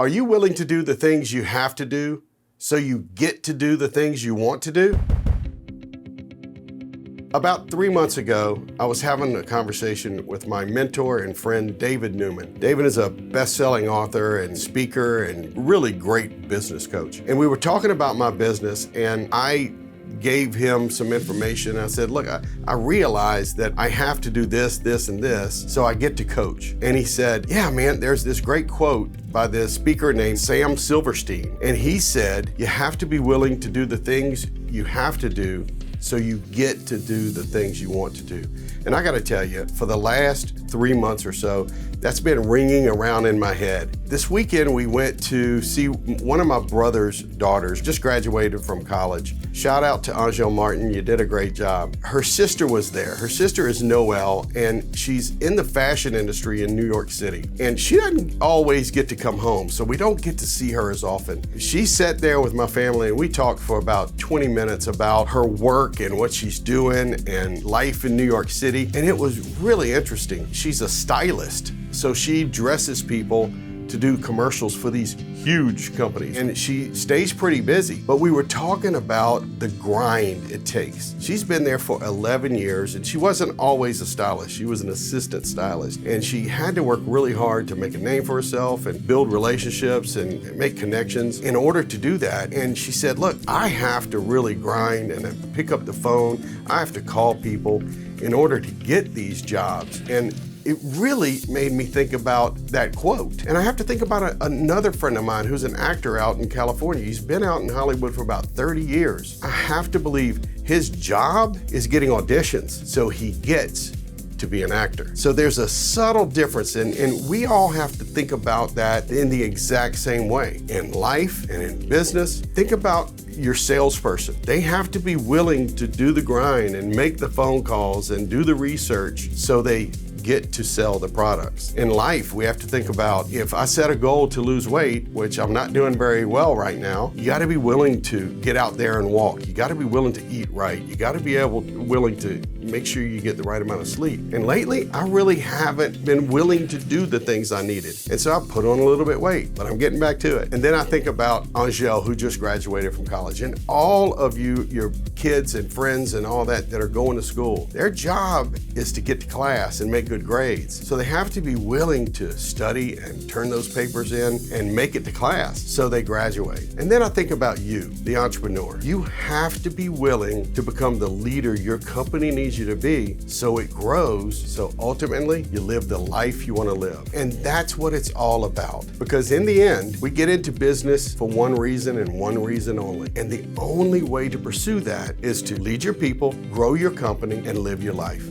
Are you willing to do the things you have to do so you get to do the things you want to do? About 3 months ago, I was having a conversation with my mentor and friend, David Newman. David is a best-selling author and speaker and really great business coach. And we were talking about my business, and I gave him some information. I said, look, I realized that I have to do this, this, and this, so I get to coach. And he said, yeah, man, there's this great quote by this speaker named Sam Silverstein. And he said, you have to be willing to do the things you have to do so you get to do the things you want to do. And I gotta tell you, for the last 3 months or so, that's been ringing around in my head. This weekend, we went to see one of my brother's daughters, just graduated from college. Shout out to Angel Martin, you did a great job. Her sister was there. Her sister is Noelle, and she's in the fashion industry in New York City. And she doesn't always get to come home, so we don't get to see her as often. She sat there with my family, and we talked for about 20 minutes about her work and what she's doing and life in New York City, and it was really interesting. She's a stylist. So she dresses people to do commercials for these huge companies, and she stays pretty busy. But we were talking about the grind it takes. She's been there for 11 years, and she wasn't always a stylist. She was an assistant stylist, and she had to work really hard to make a name for herself and build relationships and make connections in order to do that. And she said, look, I have to really grind and pick up the phone. I have to call people in order to get these jobs. And it really made me think about that quote. And I have to think about another friend of mine who's an actor out in California. He's been out in Hollywood for about 30 years. I have to believe his job is getting auditions, so he gets to be an actor. So there's a subtle difference, and we all have to think about that in the exact same way. In life and in business, think about your salesperson. They have to be willing to do the grind and make the phone calls and do the research so they get to sell the products. In life, we have to think about, if I set a goal to lose weight, which I'm not doing very well right now, you gotta be willing to get out there and walk. You gotta be willing to eat right. You gotta be willing to make sure you get the right amount of sleep. And lately, I really haven't been willing to do the things I needed. And so I put on a little bit of weight, but I'm getting back to it. And then I think about Angel, who just graduated from college, and all of you, your kids and friends and all that are going to school. Their job is to get to class and make good grades. So they have to be willing to study and turn those papers in and make it to class so they graduate. And then I think about you, the entrepreneur. You have to be willing to become the leader your company needs you to be so it grows, so ultimately you live the life you want to live. And that's what it's all about. Because in the end, we get into business for one reason and one reason only. And the only way to pursue that is to lead your people, grow your company, and live your life.